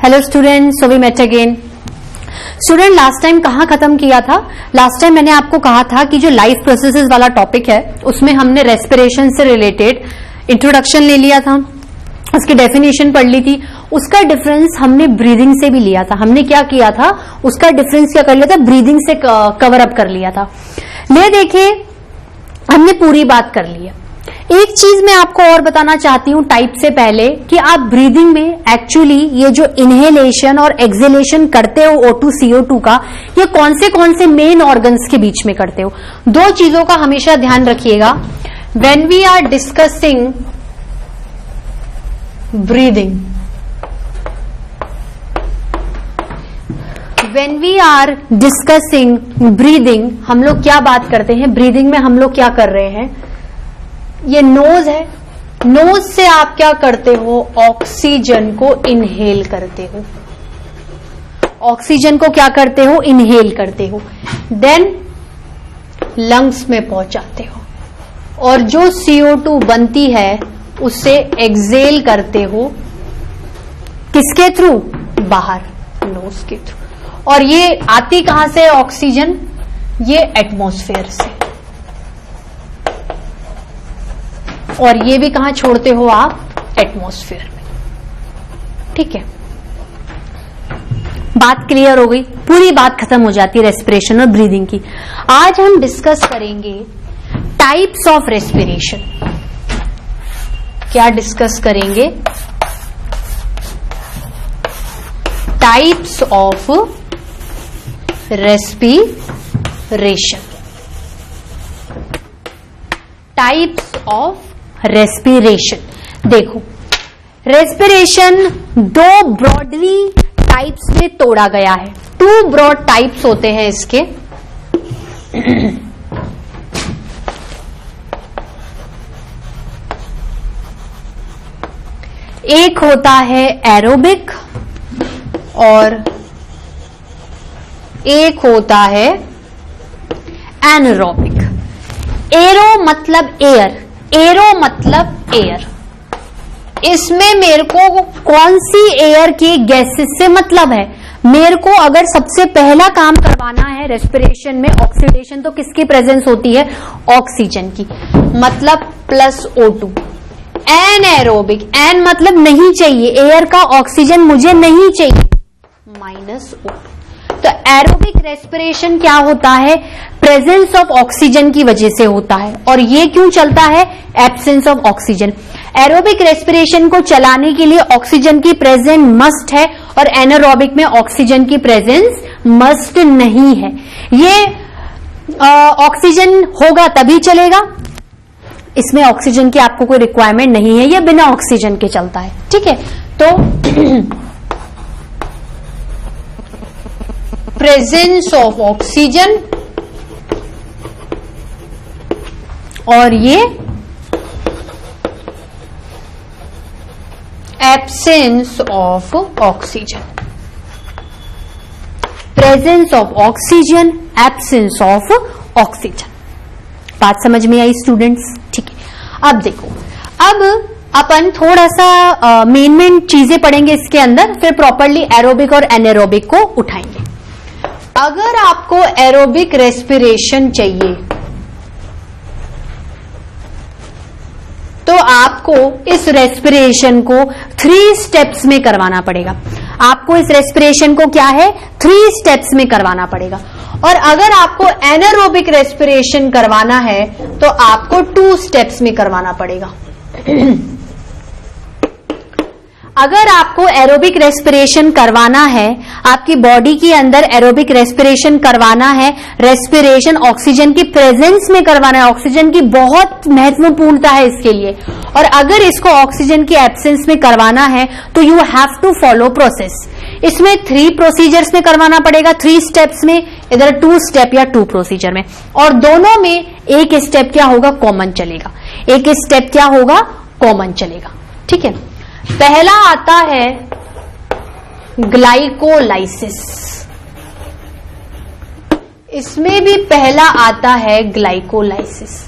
Hello student, so we met again. Student, last time कहाँ खत्म किया था? लास्ट टाइम मैंने आपको कहा था कि जो लाइफ प्रोसेसेस वाला टॉपिक है उसमें हमने रेस्पिरेशन से रिलेटेड इंट्रोडक्शन ले लिया था, उसकी डेफिनेशन पढ़ ली थी। उसका डिफरेंस हमने ब्रीदिंग से भी लिया था। हमने क्या किया था, उसका डिफरेंस क्या कर लिया था, ब्रीदिंग से कवर अप कर लिया था। ले देखिए, हमने पूरी बात कर ली है। एक चीज मैं आपको और बताना चाहती हूं टाइप से पहले कि आप ब्रीदिंग में एक्चुअली ये जो इनहेलेशन और एक्सहेलेशन करते हो O2 CO2 का, ये कौन से मेन ऑर्गन्स के बीच में करते हो? दो चीजों का हमेशा ध्यान रखिएगा when we are discussing breathing. When we are discussing breathing, हम लोग क्या बात करते हैं? ब्रीदिंग में हम लोग क्या कर रहे हैं? ये नोज है, नोज से आप क्या करते हो? ऑक्सीजन को इनहेल करते हो। ऑक्सीजन को क्या करते हो? इनहेल करते हो। देन लंग्स में पहुंचाते हो और जो CO2 बनती है उससे एक्सहेल करते हो। किसके थ्रू? बाहर, नोज के थ्रू। और ये आती कहां से ऑक्सीजन? ये एटमॉस्फेयर से। और ये भी कहां छोड़ते हो आप? एटमॉस्फेयर में। ठीक है, बात क्लियर हो गई? पूरी बात खत्म हो जाती है रेस्पिरेशन और ब्रीदिंग की। आज हम डिस्कस करेंगे टाइप्स ऑफ रेस्पिरेशन। क्या डिस्कस करेंगे? Types of respiration. Types of respiration. देखो, रेस्पिरेशन दो ब्रॉडली टाइप्स में तोड़ा गया है। टू ब्रॉड टाइप्स होते हैं इसके। एक होता है एरोबिक और एक होता है एनारोबिक। एरो मतलब एयर, एरो मतलब एयर। इसमें मेरे को कौन सी एयर की गैसेस से मतलब है? मेरे को अगर सबसे पहला काम करवाना है रेस्पिरेशन में ऑक्सीडेशन, तो किसकी प्रेजेंस होती है? ऑक्सीजन की, मतलब प्लस O2। एनएरोबिक, एन मतलब नहीं चाहिए, एयर का ऑक्सीजन मुझे नहीं चाहिए, माइनस O2। तो एरोबिक रेस्पिरेशन क्या होता है? प्रेजेंस ऑफ ऑक्सीजन की वजह से होता है। और ये क्यों चलता है? Absence of oxygen. Aerobic respiration को चलाने के लिए ऑक्सीजन की प्रेजेंस मस्ट है और एनारोबिक में ऑक्सीजन की प्रेजेंस मस्ट नहीं है। ये ऑक्सीजन होगा तभी चलेगा, इसमें ऑक्सीजन की आपको कोई रिक्वायरमेंट नहीं है, ये बिना ऑक्सीजन के चलता है। ठीक है, तो प्रेजेंस ऑफ ऑक्सीजन और ये absence of oxygen. Presence of oxygen, absence of oxygen. बात समझ में आई स्टूडेंट्स? ठीक है, अब देखो, अब अपन थोड़ा सा मेन चीजें पढ़ेंगे इसके अंदर, फिर प्रॉपरली एरोबिक और एनारोबिक को उठाएंगे। अगर आपको एरोबिक रेस्पिरेशन चाहिए तो आपको इस रेस्पिरेशन को 3 स्टेप्स में करवाना पड़ेगा। आपको इस रेस्पिरेशन को क्या है? 3 स्टेप्स में करवाना पड़ेगा। और अगर आपको एनारोबिक रेस्पिरेशन करवाना है तो आपको 2 स्टेप्स में करवाना पड़ेगा। अगर आपको एरोबिक रेस्पिरेशन करवाना है, आपकी बॉडी के अंदर एरोबिक रेस्पिरेशन करवाना है, रेस्पिरेशन ऑक्सीजन की प्रेजेंस में करवाना है, ऑक्सीजन की बहुत महत्वपूर्णता है इसके लिए, और अगर इसको ऑक्सीजन की एब्सेंस में करवाना है तो you have to follow process. इसमें 3 प्रोसीजर्स में करवाना पड़ेगा, 3 स्टेप्स में, इधर 2 स्टेप या 2 प्रोसीजर में, और दोनों में एक स्टेप क्या होगा? कॉमन चलेगा। एक स्टेप क्या होगा? कॉमन चलेगा। ठीक है, पहला आता है ग्लाइकोलाइसिस। इसमें भी पहला आता है ग्लाइकोलाइसिस।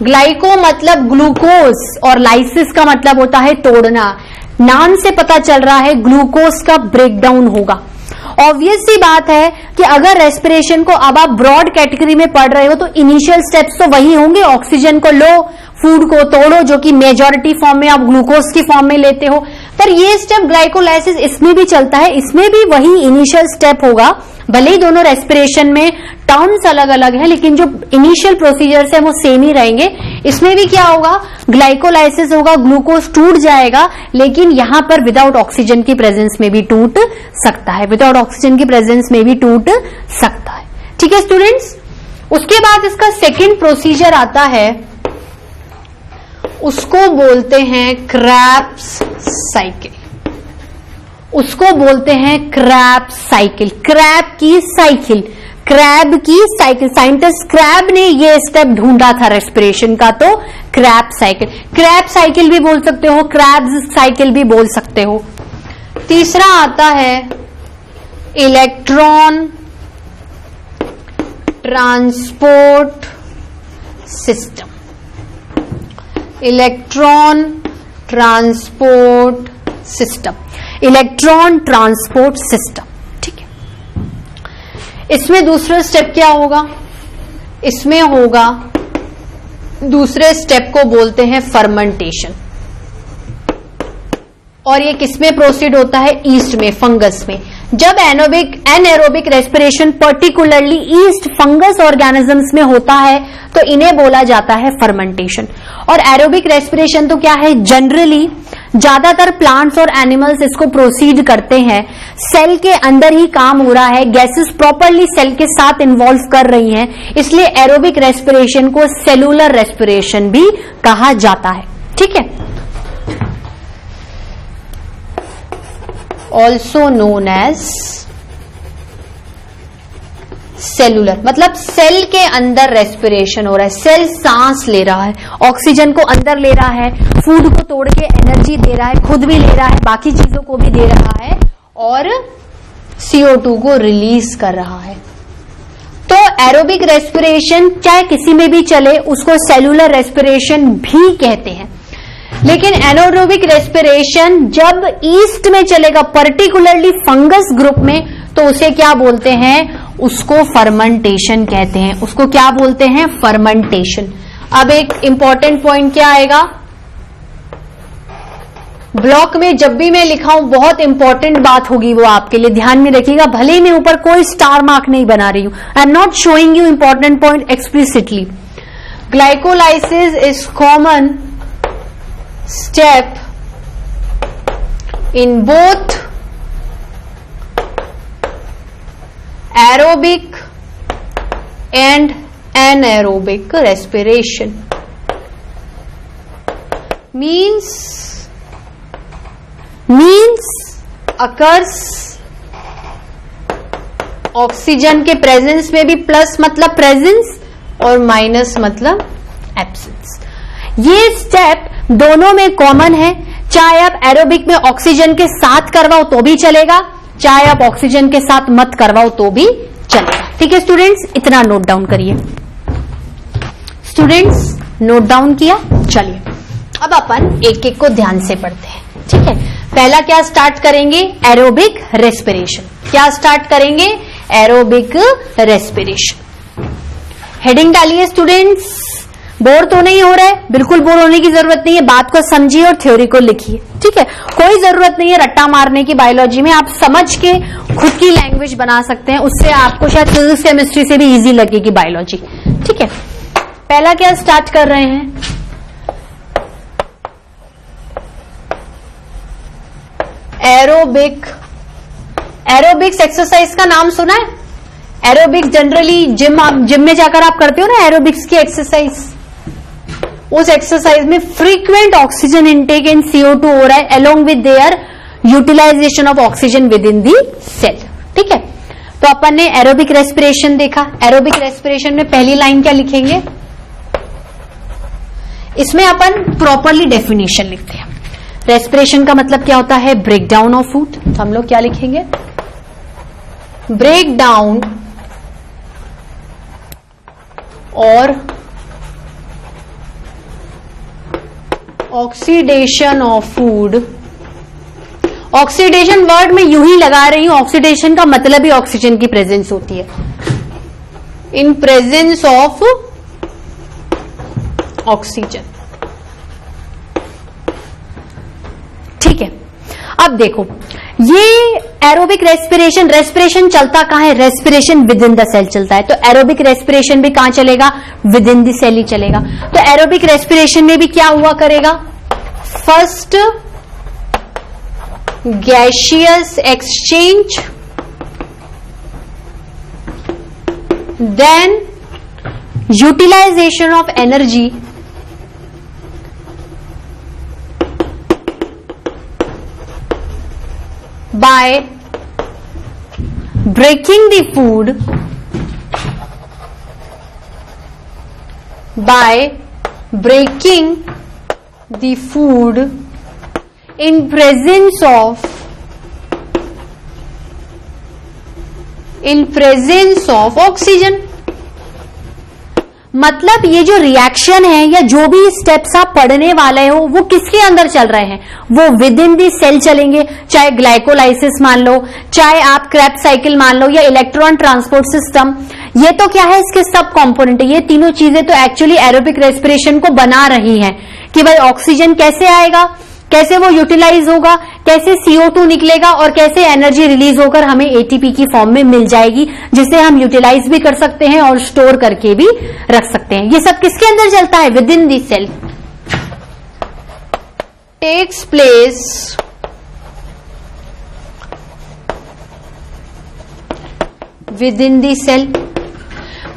ग्लाइको मतलब ग्लूकोज और लाइसिस का मतलब होता है तोड़ना। नाम से पता चल रहा है ग्लूकोज का ब्रेकडाउन होगा। ऑब्वियस सी बात है कि अगर रेस्पिरेशन को अब आप ब्रॉड कैटेगरी में पढ़ रहे हो तो इनिशियल स्टेप्स तो वही होंगे, ऑक्सीजन को लो, फूड को तोड़ो, जो कि मेजॉरिटी फॉर्म में आप ग्लूकोज की फॉर्म में लेते हो। पर ये स्टेप ग्लाइकोलाइसिस इसमें भी चलता है, इसमें भी वही इनिशियल स्टेप होगा। भले ही दोनों रेस्पिरेशन में टर्म्स अलग अलग है, लेकिन जो इनिशियल प्रोसीजर्स है वो सेम ही रहेंगे। इसमें भी क्या होगा, ग्लाइकोलाइसिस होगा, ग्लूकोज टूट जाएगा, लेकिन यहां पर विदाउट ऑक्सीजन की प्रेजेंस में भी टूट सकता है, विदाउट ऑक्सीजन की प्रेजेंस में भी टूट सकता है। ठीक है स्टूडेंट्स, उसके बाद इसका सेकेंड प्रोसीजर आता है, उसको बोलते हैं क्रेब्स साइकिल। उसको बोलते हैं क्रैब साइकिल, क्रैब की साइकिल, क्रैब की साइकिल। साइंटिस्ट क्रैब ने ये स्टेप ढूंढा था रेस्पिरेशन का, तो क्रैब साइकिल, क्रैब साइकिल भी बोल सकते हो, क्रैब्स साइकिल भी बोल सकते हो। तीसरा आता है electron transport system, electron transport system, electron transport system. ठीक है, इसमें दूसरा स्टेप क्या होगा, इसमें होगा दूसरे स्टेप को बोलते हैं फर्मेंटेशन, और ये किसमें प्रोसीड होता है, ईस्ट में, फंगस में। जब anaerobic respiration particularly east fungus organisms में होता है तो इन्हें बोला जाता है फर्मेंटेशन। और एरोबिक रेस्पिरेशन तो क्या है, जनरली ज्यादातर प्लांट्स और एनिमल्स इसको प्रोसीड करते हैं, सेल के अंदर ही काम हो रहा है, गैसेस प्रॉपरली सेल के साथ इन्वॉल्व कर रही हैं, इसलिए एरोबिक रेस्पिरेशन को सेलुलर रेस्पिरेशन भी कहा जाता है। ठीक है, ऑल्सो नोन एज सेलुलर, मतलब सेल के अंदर रेस्पिरेशन हो रहा है, सेल सांस ले रहा है, ऑक्सीजन को अंदर ले रहा है, फूड को तोड़ के एनर्जी दे रहा है, खुद भी ले रहा है, बाकी चीजों को भी दे रहा है, और CO2 को रिलीज कर रहा है। तो एरोबिक रेस्पिरेशन चाहे किसी में भी चले, उसको सेलुलर रेस्पिरेशन भी कहते हैं। लेकिन एनारोबिक रेस्पिरेशन जब ईस्ट में चलेगा, पर्टिकुलरली फंगस ग्रुप में, तो उसे क्या बोलते हैं, उसको फर्मेंटेशन कहते हैं। उसको क्या बोलते हैं, फर्मेंटेशन। अब एक इंपॉर्टेंट पॉइंट क्या आएगा, ब्लॉक में जब भी मैं लिखाऊं बहुत इंपॉर्टेंट बात होगी, वो आपके लिए ध्यान में रखिएगा। भले ही मैं ऊपर कोई स्टार मार्क नहीं बना रही हूं, I am not showing you important point explicitly. Glycolysis is common step in both aerobic and anaerobic respiration. Means occurs oxygen के प्रेजेंस में भी, प्लस मतलब प्रेजेंस और माइनस मतलब एब्सेंस। ये स्टेप दोनों में कॉमन है, चाहे आप एरोबिक में ऑक्सीजन के साथ करवाओ तो भी चलेगा, चाहे आप ऑक्सीजन के साथ मत करवाओ तो भी चलेगा। ठीक है स्टूडेंट्स, इतना नोट डाउन करिए। स्टूडेंट्स नोट डाउन किया, चलिए अब अपन एक एक को ध्यान से पढ़ते हैं। ठीक है, पहला क्या स्टार्ट करेंगे, एरोबिक रेस्पिरेशन। क्या स्टार्ट करेंगे, एरोबिक रेस्पिरेशन। हेडिंग डालिए स्टूडेंट्स। बोर तो नहीं हो रहा है, बिल्कुल बोर होने की जरूरत नहीं है, बात को समझिए और थ्योरी को लिखिए। ठीक है, कोई जरूरत नहीं है रट्टा मारने की बायोलॉजी में, आप समझ के खुद की लैंग्वेज बना सकते हैं, उससे आपको शायद फिजिक्स केमिस्ट्री से भी इजी लगेगी बायोलॉजी। ठीक है, पहला क्या स्टार्ट कर रहे हैं, एरोबिक। एरोबिक्स एक्सरसाइज का नाम सुना है? एरोबिक्स जनरली जिम में जाकर आप करते हो ना एरोबिक्स की एक्सरसाइज, उस एक्सरसाइज में frequent oxygen intake and CO2 हो रहा है along with their utilisation of oxygen within the cell. ठीक है, तो अपन ने एरोबिक रेस्पिरेशन देखा। एरोबिक रेस्पिरेशन में पहली लाइन क्या लिखेंगे, इसमें अपन प्रॉपरली डेफिनेशन लिखते हैं। रेस्पिरेशन का मतलब क्या होता है, ब्रेक डाउन ऑफ फूड। तो हम लोग क्या लिखेंगे, ब्रेक डाउन और oxidation of food oxidation word में यूं ही लगा रही हूं, ऑक्सीडेशन का मतलब ही ऑक्सीजन की प्रेजेंस होती है, इन प्रेजेंस ऑफ ऑक्सीजन। ठीक है, अब देखो ये एरोबिक रेस्पिरेशन, रेस्पिरेशन चलता कहां है? Respiration within the cell चलता है, तो एरोबिक रेस्पिरेशन भी कहां चलेगा? विद इन द सेल ही चलेगा। तो एरोबिक रेस्पिरेशन में भी क्या हुआ करेगा? First gaseous exchange, then utilisation of energy, by breaking the food, by breaking the food in presence of oxygen। मतलब ये जो रिएक्शन है या जो भी स्टेप्स आप पढ़ने वाले हो वो किसके अंदर चल रहे हैं? वो विद इन दी सेल चलेंगे, चाहे ग्लाइकोलाइसिस मान लो, चाहे आप क्रेब्स साइकिल मान लो, या इलेक्ट्रॉन ट्रांसपोर्ट सिस्टम। ये तो क्या है? इसके सब कंपोनेंट है। ये तीनों चीजें तो एक्चुअली एरोबिक रेस्पिरेशन को बना रही हैं कि भाई ऑक्सीजन कैसे आएगा, कैसे वो यूटिलाइज होगा, कैसे CO2 निकलेगा और कैसे एनर्जी रिलीज होकर हमें ATP की फॉर्म में मिल जाएगी, जिसे हम यूटिलाइज भी कर सकते हैं और स्टोर करके भी रख सकते हैं। ये सब किसके अंदर चलता है? Within the cell. Takes place within the cell.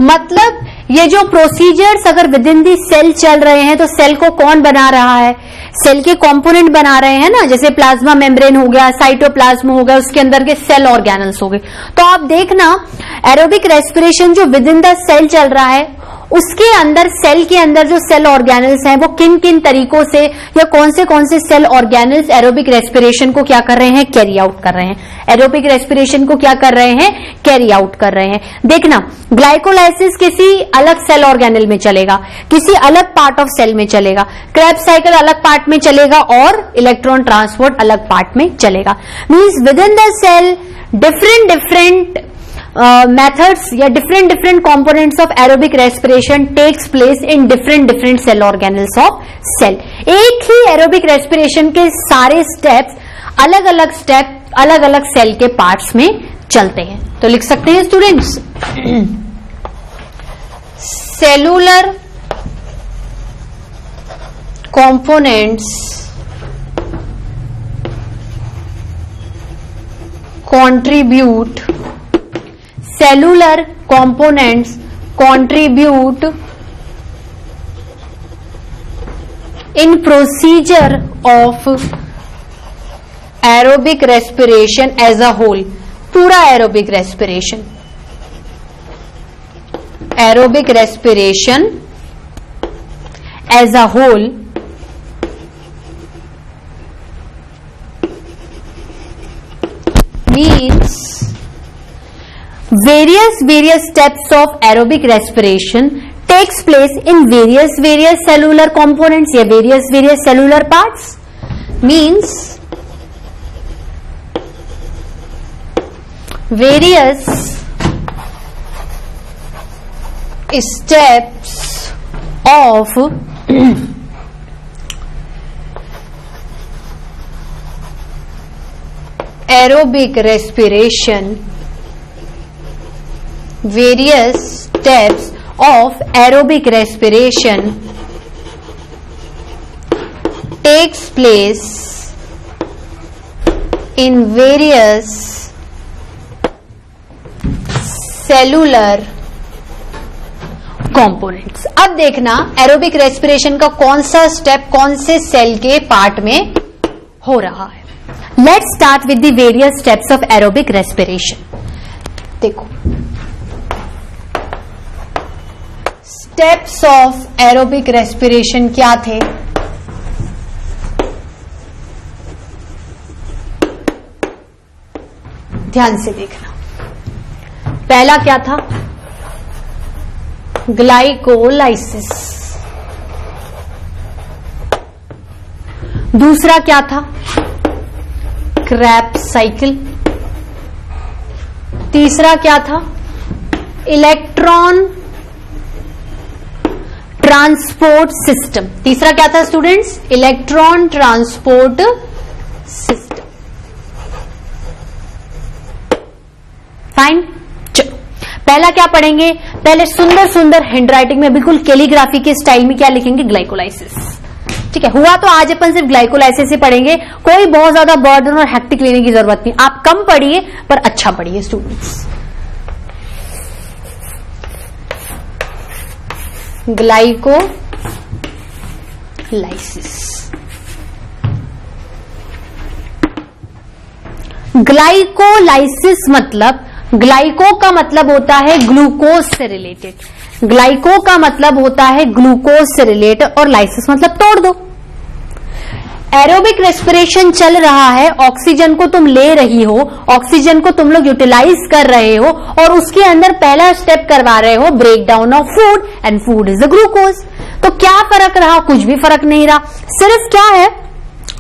मतलब ये जो प्रोसीजर्स अगर विद इन दी सेल चल रहे हैं तो सेल को कौन बना रहा है? सेल के कंपोनेंट बना रहे हैं ना, जैसे प्लाज्मा मेम्ब्रेन हो गया, साइटोप्लाज्म हो गया, उसके अंदर के सेल ऑर्गेनल्स हो गए। तो आप देखना एरोबिक रेस्पिरेशन जो विद इन द सेल चल रहा है उसके अंदर, सेल के अंदर जो सेल ऑर्गेनल्स हैं वो किन किन तरीकों से या कौन से सेल ऑर्गेनल्स एरोबिक रेस्पिरेशन को क्या कर रहे हैं? कैरी आउट कर रहे हैं। एरोबिक रेस्पिरेशन को क्या कर रहे हैं? कैरी आउट कर रहे हैं। देखना ग्लाइकोलाइसिस किसी अलग सेल ऑर्गेनल में चलेगा, किसी अलग पार्ट ऑफ सेल में चलेगा, क्रेब्स साइकिल अलग पार्ट में चलेगा और इलेक्ट्रॉन ट्रांसपोर्ट अलग पार्ट में चलेगा। Means within the cell different methods या different components of aerobic respiration takes place in different cell organelles of cell। एक ही aerobic respiration के सारे steps अलग अलग सेल के पार्ट्स में चलते हैं। तो लिख सकते हैं students, cellular components contribute cellular components contribute in procedure of aerobic respiration as a whole। पूरा aerobic respiration as a whole means various steps of aerobic respiration takes place in various cellular components या various cellular parts। means various steps of aerobic respiration, various steps of aerobic respiration takes place in various cellular components। अब देखना aerobic respiration का कौन सा step कौन से cell के part में हो रहा है। Let's start with the various steps of aerobic respiration. देखो स्टेप्स ऑफ एरोबिक रेस्पिरेशन क्या थे? ध्यान से देखना। पहला क्या था? ग्लाइकोलाइसिस। दूसरा क्या था? Krebs cycle. तीसरा क्या था? Electron transport system. तीसरा क्या था students? Electron transport system. Fine, चलो पहला क्या पढ़ेंगे? पहले सुंदर सुंदर हैंडराइटिंग में बिल्कुल कैलीग्राफी के स्टाइल में क्या लिखेंगे? ग्लाइकोलाइसिस। ठीक है, हुआ तो आज अपन सिर्फ ग्लाइकोलाइसिस ही पढ़ेंगे, कोई बहुत ज्यादा बर्डन और हेक्टिक लेने की जरूरत नहीं। आप कम पढ़िए पर अच्छा पढ़िए स्टूडेंट्स। ग्लाइकोलाइसिस। ग्लाइकोलाइसिस मतलब, ग्लाइको का मतलब होता है ग्लूकोज से रिलेटेड, ग्लाइको का मतलब होता है ग्लूकोज से रिलेटेड, और लाइसिस मतलब तोड़ दो। एरोबिक रेस्पिरेशन चल रहा है, ऑक्सीजन को तुम ले रही हो, ऑक्सीजन को तुम लोग यूटिलाइज कर रहे हो, और उसके अंदर पहला स्टेप करवा रहे हो break down of food, and food is a glucose. तो क्या फर्क रहा? कुछ भी फर्क नहीं रहा। सिर्फ क्या है,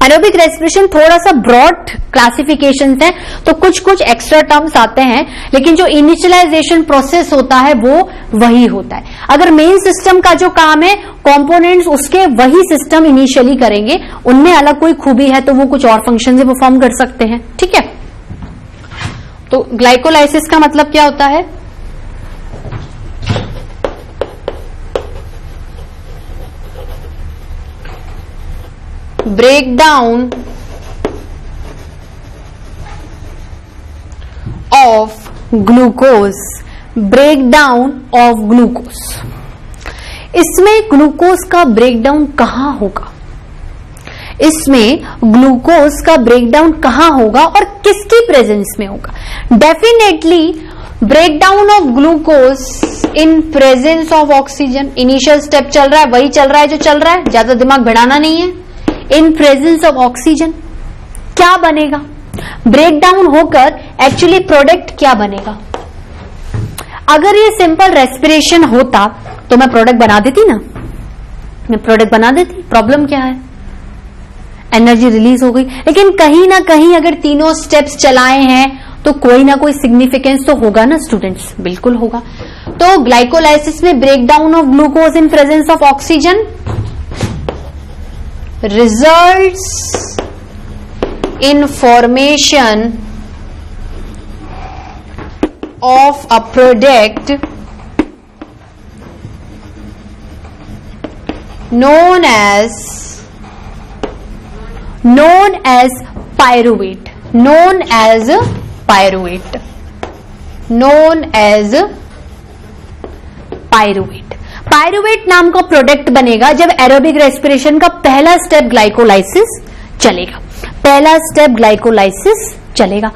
एरोबिक रेस्पिरेशन थोड़ा सा ब्रॉड क्लासिफिकेशन है, तो कुछ कुछ एक्स्ट्रा टर्म्स आते हैं, लेकिन जो इनिशियलाइजेशन प्रोसेस होता है वो वही होता है। अगर मेन सिस्टम का जो काम है, कंपोनेंट्स उसके वही सिस्टम इनिशियली करेंगे, उनमें अलग कोई खूबी है तो वो कुछ और फंक्शन से परफॉर्म कर सकते हैं। ठीक है, तो ग्लाइकोलाइसिस का मतलब क्या होता है? breakdown of glucose, breakdown of glucose। इसमें ग्लूकोज का ब्रेकडाउन कहां होगा? इसमें ग्लूकोज का ब्रेकडाउन कहां होगा और किसकी प्रेजेंस में होगा? Definitely breakdown of glucose in presence of oxygen. Initial step चल रहा है, वही चल रहा है जो चल रहा है, ज्यादा दिमाग बढ़ाना नहीं है। इन प्रेजेंस ऑफ ऑक्सीजन क्या बनेगा? ब्रेकडाउन होकर एक्चुअली प्रोडक्ट क्या बनेगा? अगर ये सिंपल रेस्पिरेशन होता तो मैं प्रोडक्ट बना देती ना, मैं प्रोडक्ट बना देती। प्रॉब्लम क्या है? एनर्जी रिलीज हो गई। लेकिन कहीं ना कहीं अगर तीनों स्टेप्स चलाए हैं तो कोई ना कोई सिग्निफिकेंस तो होगा ना स्टूडेंट्स, बिल्कुल होगा। तो ग्लाइकोलाइसिस में breakdown of glucose in presence of oxygen results in formation of a product known as pyruvate, known as pyruvate, known as pyruvate। Pyruvate नाम का प्रोडक्ट बनेगा जब एरोबिक रेस्पिरेशन का पहला स्टेप ग्लाइकोलाइसिस चलेगा, पहला स्टेप ग्लाइकोलाइसिस चलेगा।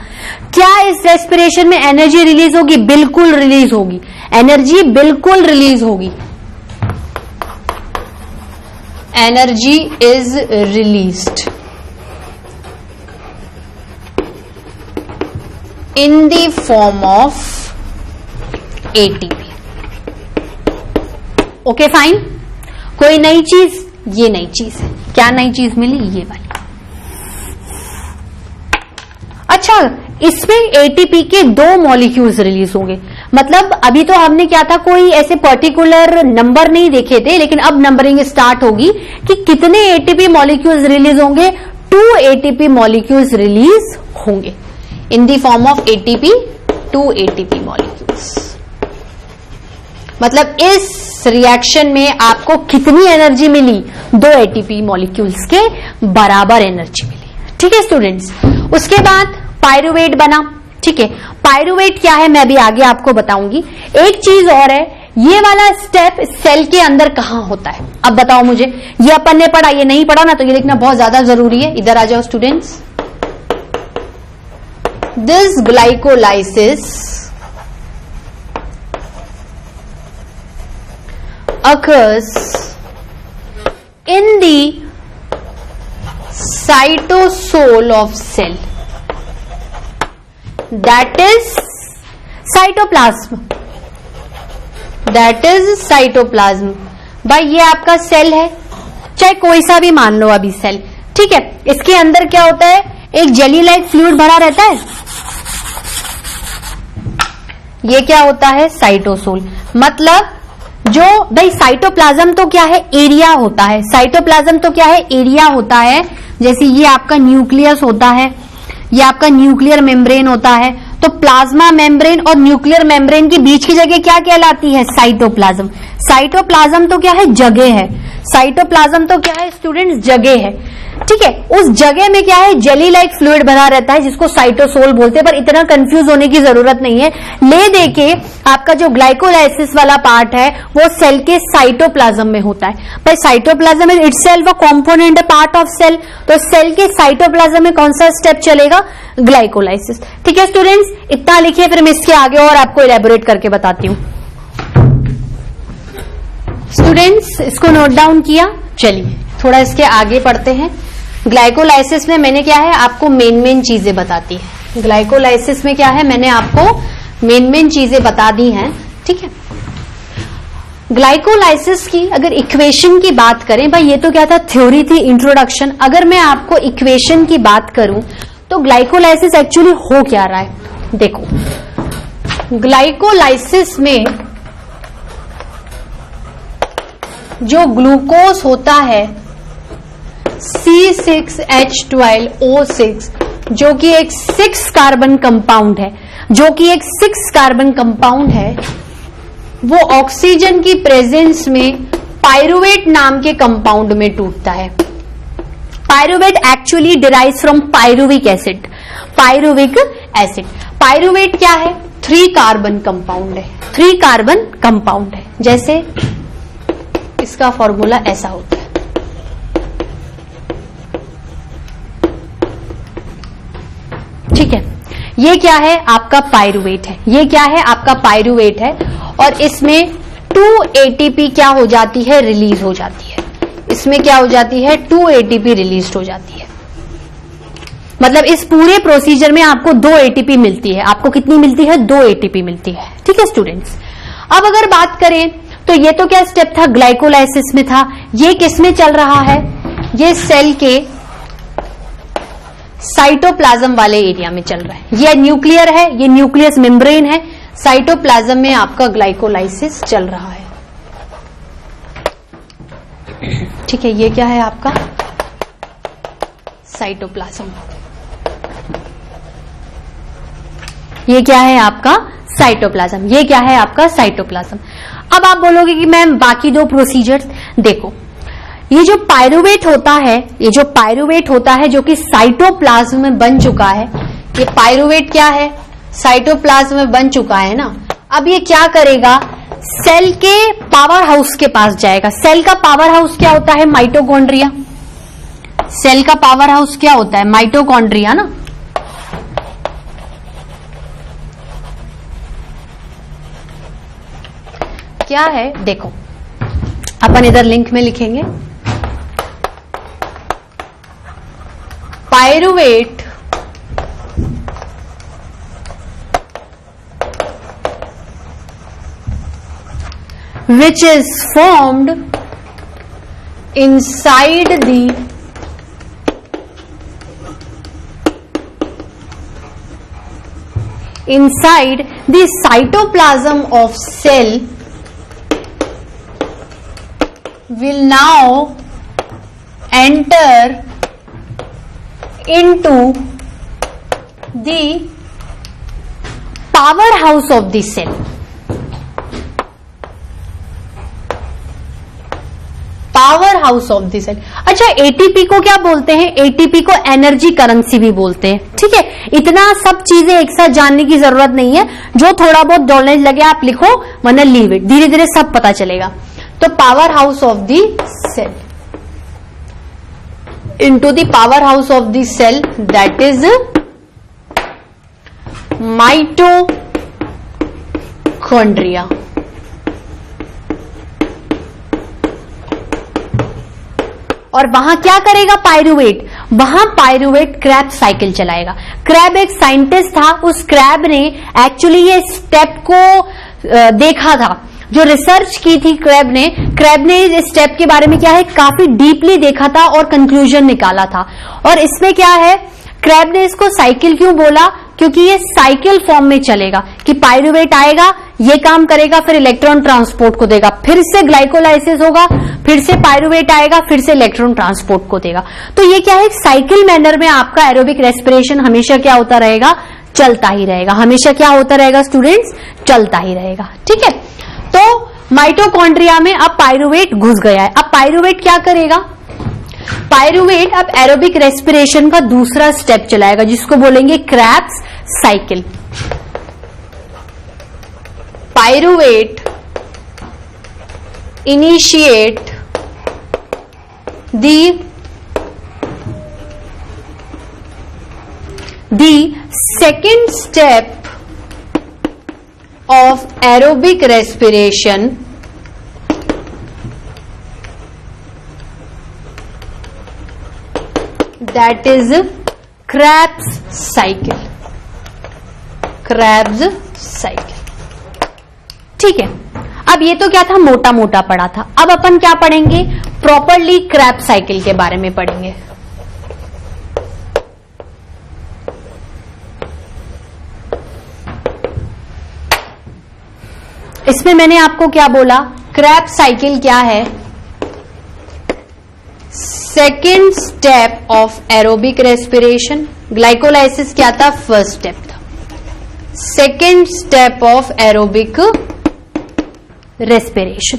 क्या इस रेस्पिरेशन में एनर्जी रिलीज होगी? बिल्कुल रिलीज होगी, एनर्जी बिल्कुल रिलीज होगी। Energy is released in the form of ATP. Okay fine, कोई नई चीज? ये नई चीज है। क्या नई चीज मिली? ये वाली। अच्छा, इसमें एटीपी के 2 मॉलिक्यूल्स रिलीज होंगे। मतलब अभी तो हमने क्या था, कोई ऐसे पर्टिकुलर नंबर नहीं देखे थे, लेकिन अब नंबरिंग स्टार्ट होगी कि कितने एटीपी मॉलिक्यूल्स रिलीज होंगे। 2 एटीपी मॉलिक्यूल्स रिलीज होंगे in the form of ATP, 2 ATP molecules. मतलब इस रिएक्शन में आपको कितनी एनर्जी मिली? 2 एटीपी मॉलिक्यूल्स के बराबर एनर्जी मिली। ठीक है स्टूडेंट्स, उसके बाद पायरुवेट बना। ठीक है, पायरुवेट क्या है मैं भी आगे आपको बताऊंगी। एक चीज और है, ये वाला स्टेप सेल के अंदर कहां होता है? अब बताओ मुझे, ये अपन ने पढ़ा, ये नहीं पढ़ा ना, तो ये लिखना बहुत ज्यादा जरूरी है। इधर आ जाओ students. This glycolysis occurs in the cytosol of cell, that is cytoplasm, that is cytoplasm। भाई ये आपका सेल है, चाहे कोई सा भी मान लो अभी सेल। ठीक है, इसके अंदर क्या होता है? एक जेली लाइक फ्लूइड भरा रहता है, ये क्या होता है, साइटोसोल। मतलब जो भाई साइटोप्लाज्म तो क्या है, एरिया होता है। साइटोप्लाज्म तो क्या है, एरिया होता है। जैसे ये आपका न्यूक्लियस होता है, ये आपका न्यूक्लियर मेम्ब्रेन होता है। तो प्लाज्मा मेम्ब्रेन और न्यूक्लियर मेम्ब्रेन के बीच की जगह क्या कहलाती है, साइटोप्लाज्म। साइटोप्लाज्म तो क्या है, जगह है। साइटोप्लाज्म तो क्या है स्टूडेंट्स, जगह है। ठीक है, उस जगह में क्या है, जेली लाइक फ्लूइड भरा रहता है जिसको साइटोसोल बोलते हैं। पर इतना कंफ्यूज होने की जरूरत नहीं है। ले देके आपका जो ग्लाइकोलाइसिस वाला पार्ट है वो सेल के साइटोप्लाज्म में होता है। पर cytoplasm is itself a component, a part of cell. तो सेल के साइटोप्लाज्म में कौन सा स्टेप चलेगा, ग्लाइकोलाइसिस। ठीक है स्टूडेंट्स, इतना लिखिए, फिर मैं इसके आगे और आपको इलेबोरेट करके बताती हूँ। स्टूडेंट्स इसको नोट डाउन किया, चलिए थोड़ा इसके आगे पढ़ते हैं। ग्लाइकोलाइसिस में मैंने क्या है आपको मेन चीजें बताती है। ग्लाइकोलाइसिस में क्या है, मैंने आपको मेन चीजें बता दी हैं। ठीक है, ग्लाइकोलाइसिस की अगर इक्वेशन की बात करें, भाई ये तो क्या था, थ्योरी थी, इंट्रोडक्शन। अगर मैं आपको इक्वेशन की बात करूं तो ग्लाइकोलाइसिस एक्चुअली हो क्या रहा है, देखो। ग्लाइकोलाइसिस में जो ग्लूकोज होता है C6H12O6, जो कि एक 6 कार्बन कंपाउंड है, वो ऑक्सीजन की प्रेजेंस में पायरुवेट नाम के कंपाउंड में टूटता है। Pyruvate actually derives from pyruvic acid. Pyruvate क्या है, 3 कार्बन कंपाउंड है। 3 कार्बन कंपाउंड है। जैसे इसका फॉर्मूला ऐसा होता है, ठीक है। ये क्या है आपका पायरुवेट है, ये क्या है आपका पायरुवेट है। और इसमें 2 ATP क्या हो जाती है, रिलीज हो जाती है। इसमें क्या हो जाती है, 2 ATP रिलीज हो जाती है। मतलब इस पूरे प्रोसीजर में आपको 2 ATP मिलती है। आपको कितनी मिलती है, 2 ATP मिलती है। ठीक है स्टूडेंट्स, अब अगर बात करें तो ये तो क्या स्टेप था, ग्लाइकोलाइसिस में था। ये किस में चल रहा है, ये सेल के साइटोप्लाज्म वाले एरिया में चल रहा है। ये न्यूक्लियर है, ये न्यूक्लियस मेम्ब्रेन है। साइटोप्लाज्म में आपका ग्लाइकोलाइसिस चल रहा है। ठीक है, ये क्या है आपका साइटोप्लाज्म, ये क्या है आपका साइटोप्लाज्म, ये क्या है आपका साइटोप्लाज्म। अब आप बोलोगे कि मैम बाकी 2 प्रोसीजर्स, देखो ये जो पायरुवेट होता है, ये जो पायरुवेट होता है जो कि साइटोप्लाज्म में बन चुका है, ये पायरुवेट क्या है, साइटोप्लाज्म में बन चुका है ना। अब ये क्या करेगा, सेल के पावर हाउस के पास जाएगा। सेल का पावर हाउस क्या होता है, माइटोकॉन्ड्रिया। सेल का पावर हाउस क्या होता है, माइटोकॉन्ड्रिया ना। क्या है देखो, अपन इधर लिंक में लिखेंगे, pyruvate which is formed inside the cytoplasm of cell will now enter into the powerhouse of the cell. Power house of the cell. अच्छा, एटीपी को क्या बोलते हैं, एटीपी को एनर्जी करेंसी भी बोलते हैं। ठीक है, इतना सब चीजें एक साथ जानने की जरूरत नहीं है। जो थोड़ा बहुत नॉलेज लगे आप लिखो, वरना लीव इट, धीरे धीरे सब पता चलेगा। तो power house of the cell, into the powerhouse of the cell, that is mitochondria. और वहां क्या करेगा पायरुवेट, वहां पायरुवेट क्रैब साइकिल चलाएगा। क्रैब एक साइंटिस्ट था, उस क्रैब ने एक्चुअली ये स्टेप को देखा था, जो रिसर्च की थी क्रैब ने इस स्टेप के बारे में क्या है काफी डीपली देखा था और कंक्लूजन निकाला था। और इसमें क्या है क्रैब ने इसको साइकिल क्यों बोला? क्योंकि ये साइकिल फॉर्म में चलेगा कि पायरुवेट आएगा, ये काम करेगा, फिर इलेक्ट्रॉन ट्रांसपोर्ट को देगा, फिर से ग्लाइकोलाइसिस होगा, फिर से पायरुवेट आएगा, फिर से इलेक्ट्रॉन ट्रांसपोर्ट को देगा। तो ये क्या है, साइकिल मैनर में आपका एरोबिक रेस्पिरेशन हमेशा क्या होता रहेगा, चलता ही रहेगा। हमेशा क्या होता रहेगा स्टूडेंट्स, चलता ही रहेगा। ठीक है, तो माइटोकॉन्ड्रिया में अब पायरुवेट घुस गया है। अब पायरुवेट क्या करेगा, पायरुवेट अब एरोबिक रेस्पिरेशन का दूसरा स्टेप चलाएगा जिसको बोलेंगे Krebs cycle. Pyruvate initiate the second step of aerobic respiration, that is Krebs cycle. Krebs cycle. ठीक है, अब ये तो क्या था, मोटा मोटा पढ़ा था। अब अपन क्या पढ़ेंगे, प्रॉपरली Krebs साइकिल के बारे में पढ़ेंगे। इसमें मैंने आपको क्या बोला, Krebs साइकिल क्या है, second step of aerobic respiration. Glycolysis क्या था, फर्स्ट स्टेप था। Second step of aerobic respiration,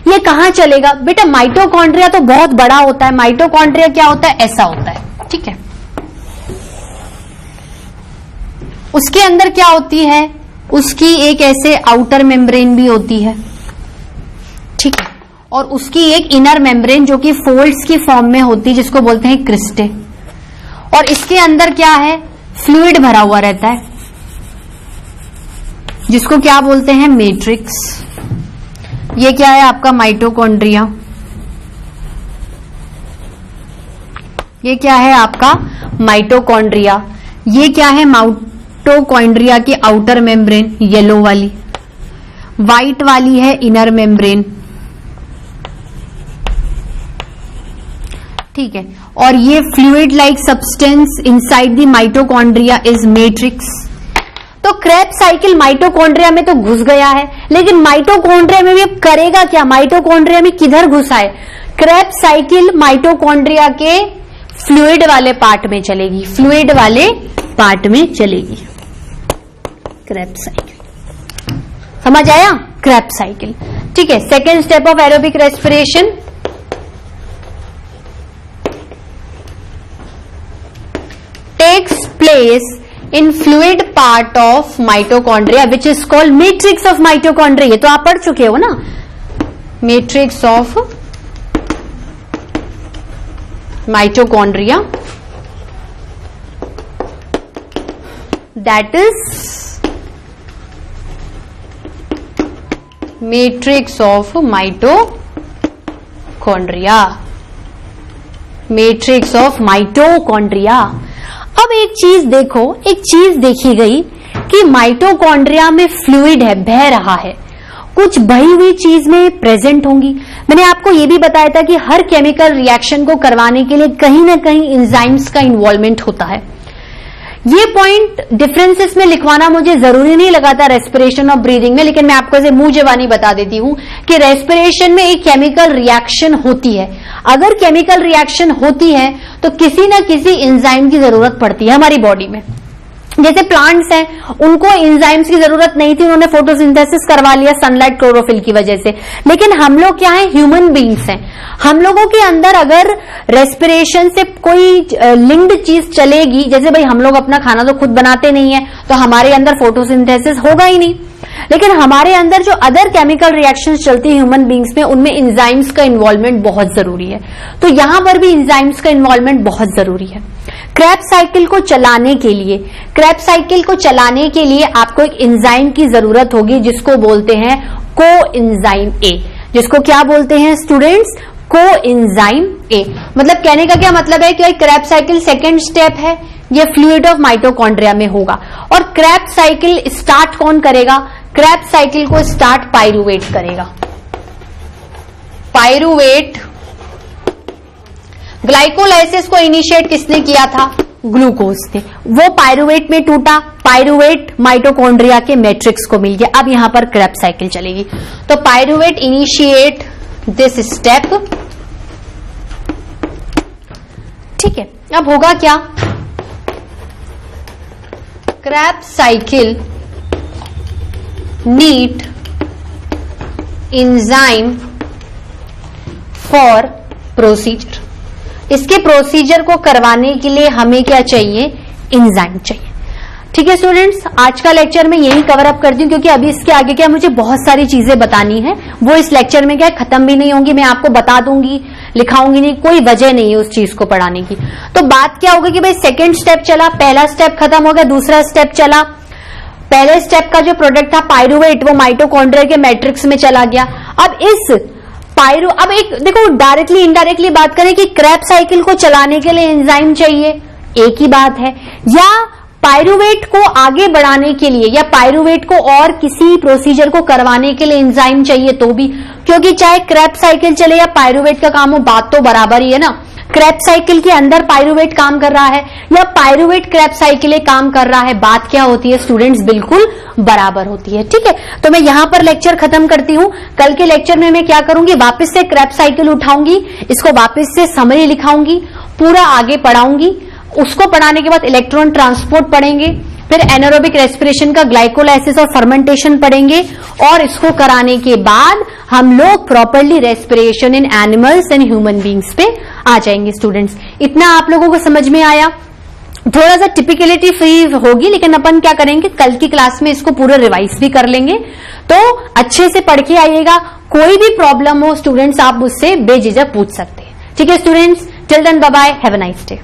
ये कहां चलेगा बेटा, माइटोकॉन्ड्रिया तो बहुत बड़ा होता है। माइटोकॉन्ड्रिया क्या होता है, ऐसा होता है। ठीक है, उसके अंदर क्या होती है, उसकी एक ऐसे आउटर मेम्ब्रेन भी होती है। ठीक है, और उसकी एक इनर मेम्ब्रेन जो कि फोल्ड्स की फॉर्म में होती है जिसको बोलते हैं क्रिस्टे। और इसके अंदर क्या है, फ्लूइड भरा हुआ रहता है जिसको क्या बोलते हैं, मैट्रिक्स। ये क्या है आपका माइटोकॉन्ड्रिया, ये क्या है आपका माइटोकॉन्ड्रिया। ये क्या है, माइटोकॉन्ड्रिया की आउटर मेम्ब्रेन येलो वाली, व्हाइट वाली है इनर मेम्ब्रेन। ठीक है, और ये fluid like substance inside the mitochondria is matrix. तो Krebs साइकिल माइटोकॉन्ड्रिया में तो घुस गया है, लेकिन माइटोकॉन्ड्रिया में भी अब करेगा क्या, माइटोकॉन्ड्रिया में किधर घुसा है, Krebs साइकिल माइटोकॉन्ड्रिया के फ्लूइड वाले पार्ट में चलेगी, फ्लूइड वाले पार्ट में चलेगी Krebs साइकिल। समझ आया, Krebs साइकिल। ठीक है, second step of aerobic respiration, takes place in fluid part of mitochondria which is called matrix of mitochondria। ये तो आप पढ़ चुके हो ना, matrix of mitochondria, that is matrix of mitochondria, matrix of mitochondria। अब एक चीज देखो, एक चीज देखी गई कि माइटोकॉन्ड्रिया में फ्लूइड है, बह रहा है, कुछ बही हुई चीज में प्रेजेंट होंगी। मैंने आपको यह भी बताया था कि हर केमिकल रिएक्शन को करवाने के लिए कहीं ना कहीं एंजाइम्स का इन्वॉल्वमेंट होता है। ये पॉइंट डिफरेंसेस में लिखवाना मुझे जरूरी नहीं लगा था रेस्पिरेशन और ब्रीदिंग में, लेकिन मैं आपको ऐसे मुंह जबानी बता देती हूं कि रेस्पिरेशन में एक केमिकल रिएक्शन होती है। अगर केमिकल रिएक्शन होती है तो किसी ना किसी एंजाइम की जरूरत पड़ती है हमारी बॉडी में। जैसे प्लांट्स हैं, उनको एंजाइम्स की जरूरत नहीं थी, उन्होंने फोटोसिंथेसिस करवा लिया सनलाइट क्लोरोफिल की वजह से। लेकिन हम लोग क्या है, ह्यूमन बीइंग्स हैं। हम लोगों के अंदर अगर रेस्पिरेशन से कोई लिंक्ड चीज चलेगी, जैसे भाई हम लोग अपना खाना तो खुद बनाते नहीं है, तो हमारे अंदर फोटोसिंथेसिस होगा ही नहीं। लेकिन हमारे अंदर जो अदर केमिकल रिएक्शंस चलती है ह्यूमन बीइंग्स में, उनमें एंजाइम्स का इन्वॉल्वमेंट बहुत जरूरी है। तो यहां पर भी एंजाइम्स का इन्वॉल्वमेंट बहुत जरूरी है। Krebs साइकिल को चलाने के लिए, Krebs साइकिल को चलाने के लिए आपको एक एंजाइम की जरूरत होगी जिसको बोलते हैं कोएंजाइम ए। जिसको क्या बोलते हैं स्टूडेंट्स, कोएंजाइम ए। मतलब कहने का क्या मतलब है कि Krebs साइकिल सेकेंड स्टेप है, ये फ्लूइड ऑफ माइटोकॉन्ड्रिया में होगा। और Krebs साइकिल स्टार्ट कौन करेगा, Krebs साइकिल को स्टार्ट पायरुवेट करेगा। पायरुवेट, ग्लाइकोलाइसिस को इनिशिएट किसने किया था, ग्लूकोज थे, वो पायरुवेट में टूटा, पायरुवेट माइटोकॉन्ड्रिया के मैट्रिक्स को मिल गया। अब यहां पर क्रेब्स साइकिल चलेगी। तो पायरुवेट इनिशिएट दिस स्टेप, ठीक है। अब होगा क्या, Krebs cycle need enzyme for procedure. इसके प्रोसीजर को करवाने के लिए हमें क्या चाहिए, एंजाइम चाहिए। ठीक है स्टूडेंट्स, आज का लेक्चर मैं यही कवर अप करती हूँ, क्योंकि अभी इसके आगे क्या मुझे बहुत सारी चीजें बतानी है, वो इस लेक्चर में क्या खत्म भी नहीं होंगी। मैं आपको बता दूंगी, लिखाऊंगी नहीं, कोई वजह नहीं है उस चीज को पढ़ाने की। तो बात क्या होगी कि भाई सेकेंड स्टेप चला, पहला स्टेप खत्म हो गया, दूसरा स्टेप चला। पहले स्टेप का जो प्रोडक्ट था पायरुवेट, वो माइटोकॉन्ड्रिया के मैट्रिक्स में चला गया। अब इस अब एक देखो, डायरेक्टली इनडायरेक्टली बात करें कि क्रेब्स साइकिल को चलाने के लिए एंजाइम चाहिए, एक ही बात है। या पायरुवेट को आगे बढ़ाने के लिए, या पायरुवेट को और किसी प्रोसीजर को करवाने के लिए एंजाइम चाहिए, तो भी, क्योंकि चाहे क्रेब्स साइकिल चले या पायरुवेट का काम हो, बात तो बराबर ही है ना। क्रेब्स साइकिल के अंदर पायरुवेट काम कर रहा है या पायरुवेट क्रेब्स साइकिल काम कर रहा है, बात क्या होती है स्टूडेंट्स, बिल्कुल बराबर होती है। ठीक है, तो मैं यहां पर लेक्चर खत्म करती हूं। कल के लेक्चर में मैं क्या करूंगी, वापस से क्रेब्स साइकिल उठाऊंगी, इसको वापस से समरी लिखाऊंगी, पूरा आगे पढ़ाऊंगी। उसको पढ़ाने के बाद इलेक्ट्रॉन ट्रांसपोर्ट पढ़ेंगे, फिर एनारोबिक रेस्पिरेशन का ग्लाइकोलाइसिस और फर्मेंटेशन पढ़ेंगे, और इसको कराने के बाद हम लोग properly respiration in animals and human beings पे आ जाएंगे। स्टूडेंट्स, इतना आप लोगों को समझ में आया? थोड़ा सा टिपिकलिटी फ्री होगी, लेकिन अपन क्या करेंगे, कल की क्लास में इसको पूरा रिवाइज भी कर लेंगे। तो अच्छे से पढ़ के आइएगा, कोई भी प्रॉब्लम हो स्टूडेंट्स आप मुझसे बेझिझक पूछ सकते हैं। ठीक है students, till then bye bye, have a nice day.